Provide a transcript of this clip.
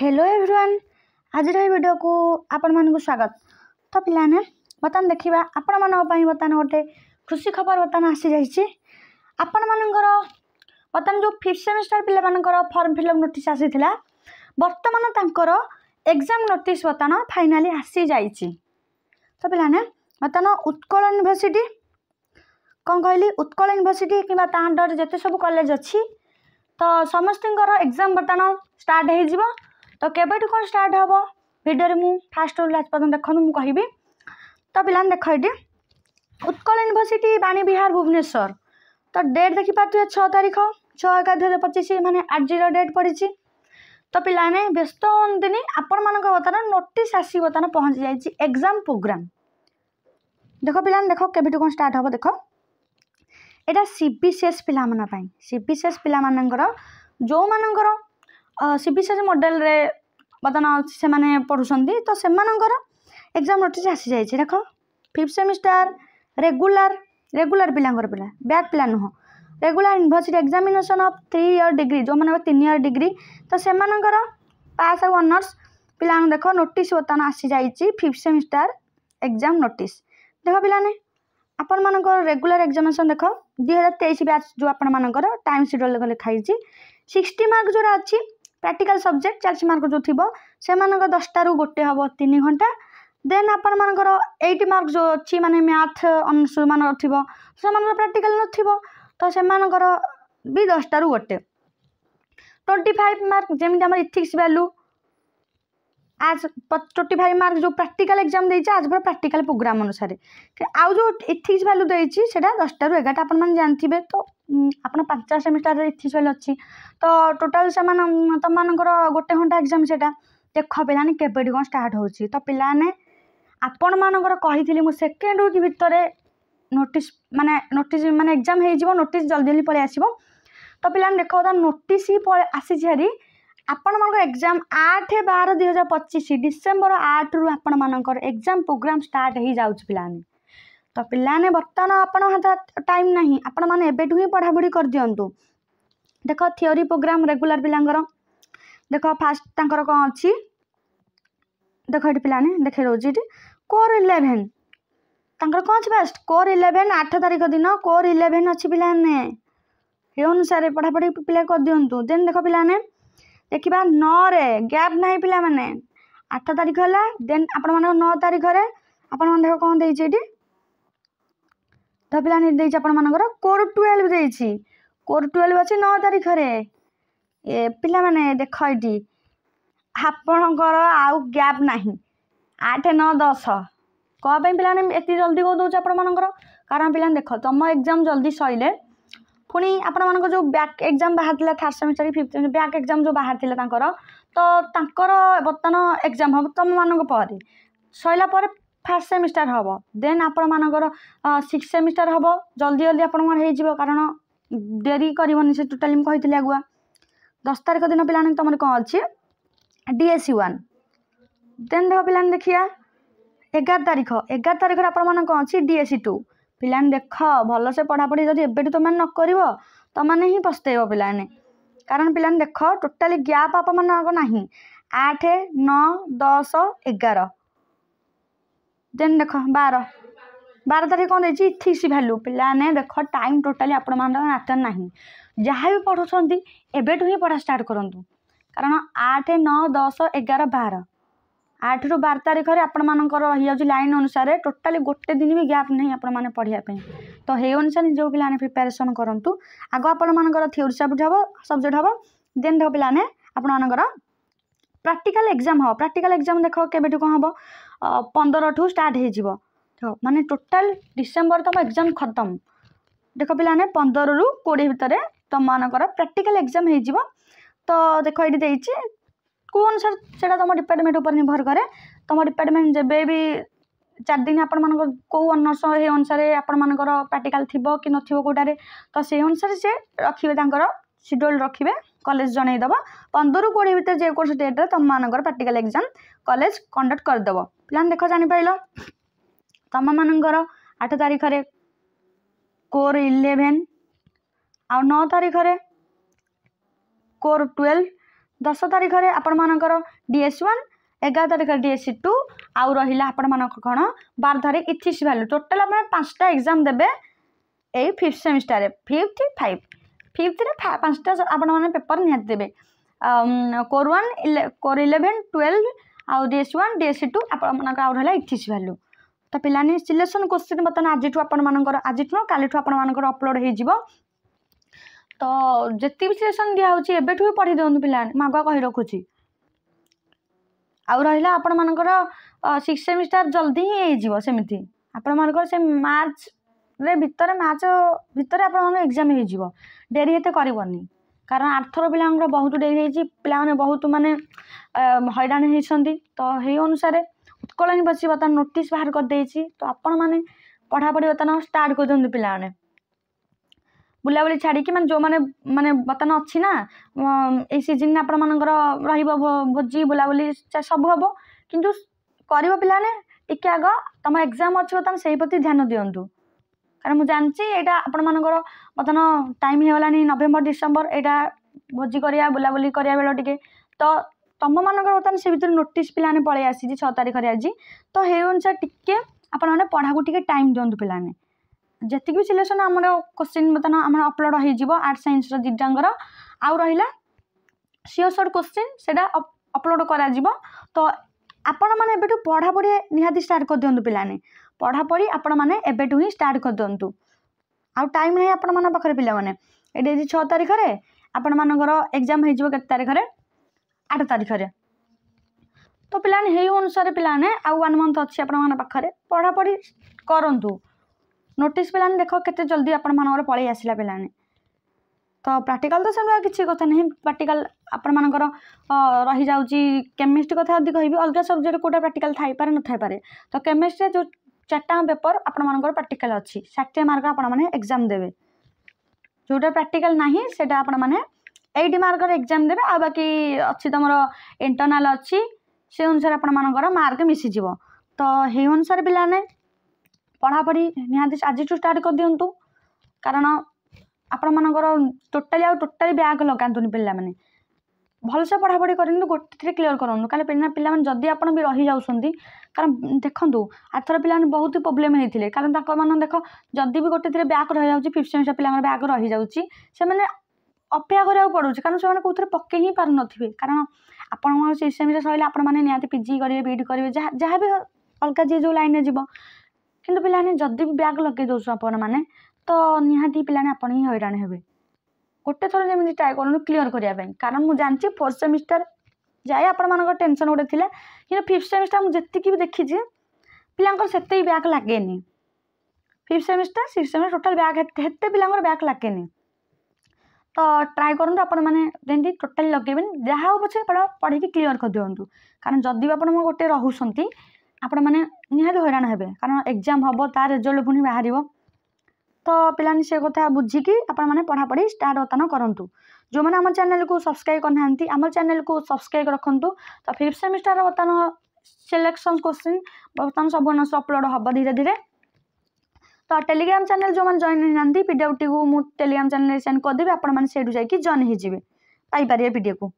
Hello everyone आज video को आपण मानक स्वागत। तो पिलाने बर्तमान देखा आपण मान बर्तमान गोटे खुशी खबर बर्तमान आसी जाइए। आपण मानकर बर्तमान जो 5th सेमेस्टर पिला मानकर फॉर्म फिलअप नोटिस आसी थिला बर्तमान तांकर एग्जाम नोटिस बर्तमान फाइनाली आसी जाइए। तो पिलाने बर्तमान उत्कल यूनिवर्सिटी कौन कहली उत्कल यूनिवर्सिटी कि अंडर जिते सब कॉलेज अच्छी तो समस्त एग्जाम बर्तमान स्टार्ट हो। तो केबेठु कौन स्टार्ट हम भिडियो मु फास्ट लास्ट पर्यटन देखो मुझे कहबी। तो पिला देख ये उत्कल यूनिवर्सिटी बाणी विहार भुवनेश्वर। तो डेट देखिपे 6 तारीख 6/1/2025 माने आज डेट पड़ी। तो पिलाने व्यस्त हमें आपण मान बर्तमान नोटिस आसी बर्तमान पहुँची जाइए एग्जाम प्रोग्राम। देख पिला देख केबेठु कौन स्टार्ट हम देख यहाँ सीबीसीएस पिला सीबीसीएस पिला जो मानकर सीबीसीएस मॉडल रे बर्तमान से माने पढ़ुछंती तो से एग्जाम नोटिस आसी जाइए। देख 5th सेमिस्टर रेगुलर पिला बैक पिला नुह regular university examination of 3 year degree जो मानक 3 ईयर डिग्री तो से पास और ऑनर्स पिला देख नोटिस बर्तमान आसी जाइए 5th सेमिस्टर एग्जाम नोटिस। देख पिलाने आपण मानक रेगुलर एग्जामिनेशन देख 2023 बैच जो आपण मानकर टाइम शेड्यूल लिखाई 60 मार्क जो अच्छी प्रैक्टिकल सब्जेक्ट 40 मार्क जो थी से 10टा रू गोटे हम 3 घंटा देन आपण मानकर 80 मार्क जो अच्छी माने मैथ ऑनर्स मान थी से प्रैक्टिकल नथिबो तो से भी 10टा रू गोटे 25 मार्क जमी आम इथिक्स वैल्यू आज 25 मार्क जो प्रैक्टिकल एग्जाम देती आज पूरा प्रैक्टिकल प्रोग्राम अनुसार आउ जो इथिक्स वैल्यू देती 10टा रू 11टा आपण जानते। तो आप 5 सेमिस्टर इथिक्स वैल्यू अच्छी तो टोटाल से तुम मानकर गोटे घंटा एग्जाम से देख पाने केबे कौन स्टार्ट हो। तो पिलाने आपण मानकर कही मुझे सेकेंड वीक भितर नोटिस माने एग्जाम हो नोटिस जल्दी जल्दी पलि आसो। तो पिलाने देख नोटिस ही आसी हारी आपण मान एग्जाम 8/12/2025 डिसेम्बर 8 रु आपण मानकर एग्जाम प्रोग्राम स्टार्ट हो जाऊँ पिलाने। तो पिलाने बर्तमान आपण हाथ टाइम नहीं आपण मैंने एबेठू ही पढ़ापढ़ी कर दिंतु। देख थियोरी प्रोग्राम रेगुलर पिलांगर देख फास्ट तांकर कौन अच्छी देख ये पिलाने देखे रोजी कोर 11 तांकर कौन अच्छी फास्ट कोर 11 8 तारीख दिन कोर 11 अच्छी पिलाने ये अनुसार पढ़ापढ़ी पिला कर दिंतु। देन देख पिलाने देखा 9 रे गैप ना पिला माने 8 तारीख है देन आपण मान 9 तारीख आपण देख कौन देती तो पिलाने आपण मानकर कोर 12 देती कोर 12 अच्छी 9 तारीख ए पिला माने देख ये आपणकर आउ गैप नहीं 8 9 10 कौन पिलाने एत जल्दी कह दूसरे आपर कारण पिलाने देख तुम एग्जाम जल्दी सैले पुणी आपण मान जो बैक एग्जाम बाहर 3rd semester 5th semester back exam जो बाहर तो बर्तमान एग्जाम हम तुम मान सैला 1st सेमिस्टर हम देन आपण मानकर 6th सेमिस्टर हम जल्दी जल्दी आप कारण डेरी करनी से टोटाली मुझे कही आगुआ 10 तारीख दिन पिलाने तुम कौन अच्छी DSE 1 देन देख पिलाने देखिए 11 तारीख आपण कौन अच्छी DSE 2 पिलाने देख भल से पढ़ापढ़ी जब एबेठू तुम न कर तुमने ही पछतेब पिलाने कारण पिलाने देख टोटाली गैप आप ना 8 9 10 11 देन देख 12 तारीख कौन देती इथिक्स वैल्यू पिलाने देख टाइम टोटाली आपण हाथ ना जहाँ भी पढ़ुंट एबेठू ही पढ़ा स्टार्ट करूँ कारण 8 9 10 11 12 8 ରୁ 12 तारीख आपण मानकर रही जाऊँ लाइन अनुसार टोटाली गोटे दिन भी गैप नहीं आपण मैंने पढ़ाई तो ये अनुसार जो पिलाने प्रिपेरेसन करूँ आग आपण मानकर थियोरी सब्जेक्ट हम देन देख पिलाने आपण मानकर प्रैक्टिकल एग्जाम हम प्रैक्टिकल एग्जाम देख केबेठू कौन हम 15 ठू स्टार्ट हो माने टोटाल डिसेम्बर तुम एग्जाम खत्म देख पिलाने 15 ରୁ 20 भितर तुम मानकर प्रैक्टिकल एग्जाम हो। तो देख ये कौ अनुसार से तुम डिपार्टमेंट उपर निर्भर कै तुम डिपार्टमेंट जब भी 4 दिन आपण मान कौ अनर्स ये अनुसार आपण मानकर प्रैक्टिकल थी कि नथिबो कोटारे तो से अनुसार से रखिए शेड्यूल रखिए कॉलेज जनईदेव 15 ରୁ 20 भितर जेकोसी डेट्रे तुम मानकर प्रैक्टिकल एग्जाम कॉलेज कंडक्ट करदेव। पिला देख जापार तुम मानकर 8 तारीख कोर 11 आ 9 तारीख कोर 12 10 तारिख में आपर DS1 11 तारिख DSC 2 आउ रहा आपण कौन 12 तारिख इथिक्स वैल्यू टोटाल आप 5टा एग्जाम देवे यही 5th सेमिस्टर 5th 5th आपण पेपर निहाती देवे कोर 1 कोर 11 12 आउ DS1 DSC 2 आउ रहा इथिक्स वैल्यू तो पिलानी सिलेक्शन क्वेश्चन बर्तमान आज आज काली अपलोड हो तो जिते भी सिलेक्शन दिखाई एबेठू भी पढ़ी दिखाँ पिला आगुआ कही रखुची आउ रहा आपर 6th सेमिस्टर जल्दी ही होमती आपर से मार्च रे भितर एग्जाम हो डेरी एत करनी कारण आर्थर पिला बहुत डेरी पिला बहुत माने हैरान होती तो यही अनुसार उत्कल यूनिवर्सिटी बर्तमान नोटिस बाहर कर देछि तो आपण माने पढ़ापढ़ी बर्तमान स्टार्ट कर दिखाँ पिला बुलाबुली छाड़ी कि जो मैंने माने बर्तमान अच्छी ना ये सीजन आप भोजी बुलाबुली सब हम किंतु कर पिलाने टिके आग तुम एग्जाम अच्छी बर्तमान से प्रति ध्यान दिंतु कारण मुझे जानची यहाँ आपण मानकर बर्तमान टाइम हो गलानी नवेम्बर डिसेम्बर यहाँ भोजी करिया बुलाबुली करिया बेल टिके तो तुम मानक बर्तमान से भर नोटिस पिलाने पलि आसी 6 तारिख आज तो ये अनुसार टिके आपण मैंने पढ़ा को टिके टाइम दिंतु पिलाने जी भी सिलेक्शन आम क्वेश्चन बर्तमान आम अपलोड हो आर्ट साइंस दिटांगर आउ रहा सियोर सर्ट क्वेश्चन से अपलोड करा तो आपण मैंने एबेठू पढ़ापढ़ी निहाती स्टार्ट कर दिंतु पिलाने पढ़ापढ़ी आपण मैंने एबेठू ही स्टार्ट कर दिंतु आउ टाइम नहीं आपण मन पाखे पिला माने ये 6 तारिख में आपण मानकर एग्जाम हो तारिख में 8 तारिख में तो पिलाने हे अनुसार पिलाने आउ 1 मंथ अच्छी आपण पाखे पढ़ापढ़ी करंतु नोटिस पिलाने देख केते जल्दी आपण मानकर पळै आसिला पिलाने तो प्रैक्टिकल तो सेमरा किसी कथा नहीं प्रैक्टिकल आपण मानकर रही जाउची केमिस्ट्री कथा अधिक कहबी अलग सब्जेक्ट कोटा प्रैक्टिकल थाई पारे न थाई पारे तो केमिस्ट्री जो 4टा पेपर आपण मानकर प्रैक्टिकल अच्छी 60 मार्क आपण माने एग्जाम देबे जोटा प्रैक्टिकल नाही सेटा आपण माने 80 मार्क एग्जाम देबे आ बाकी अच्छी तमरो इंटरनल अच्छी से अनुसार आपण मानकर मार्क मिसी जीवो तो हे अनुसार पिलाने पढ़ापढ़ी निहाती आज स्टार्ट कर दिंतु कारण आपण मानकर टोटाली बैग लगातुनि पिला माने भलसे पढ़ापढ़ी करूँ गोटे क्लीयर करूँ कारण पिला जदि आप भी रही जाऊँगी कारण देखूँ आर्थर पिला बहुत प्रोब्लेम होते कारण मैंने देख जदि भी गोटे बैग रही जाऊँगी 5th सेमिस्टर पिला बैग रही जाऊँगी से अपेक्षा करा पड़ू कारण से कौन पके ही पार नथिबे कारण आपण 6th सेमिस्टर सहित आपने निहाती पीजी करेंगे बीएड करेंगे जहाँ भी अलग जी जो लाइन जीव किंतु पिलाने जदि भी बैग लगे दौसु आपण मैंने तो निहाती पिलाने आपण ही हैरान हेबे गोटे थर जमी ट्राए करूँ क्लीयर करने कारण मुझे जानची 4th सेमिस्टर जाए आपण टेंशन गोटे थी कि 5th सेमिस्टर मुझे भी देखी पिला से बैग लगे 5th semester 6th semester total bag हेते पिला बैग लगे तो ट्राए करूँ आपण मैंने टोटाली लगे जहाँ पछे पढ़ी क्लीयर कर दिंतु कारण जदि भी आप गोटे रोचे आपण मैंने निहाती हैरान हेबे कारण एग्जाम हम तार रिजल्ट पुणी बाहर तो पिलानी से कथा बुझिकी आपण मैंने पढ़ापढ़ी स्टार्ट बर्तमान करूँ जो मैंने आम चैनल को सब्सक्राइब करना आम चैनल को सब्सक्राइब रखुँ तो 5th सेमिस्टर बर्तमान सिलेक्शन क्वेश्चन बर्तमान सब अपलोड हम धीरे धीरे तो टेलीग्राम चैनल जो मैंने जॉइन होती पीडीएफ टी को टेलीग्राम चैनल सेंड करदेवी आपण मैंने से जॉइन हो पाइपर पीडीएफ को।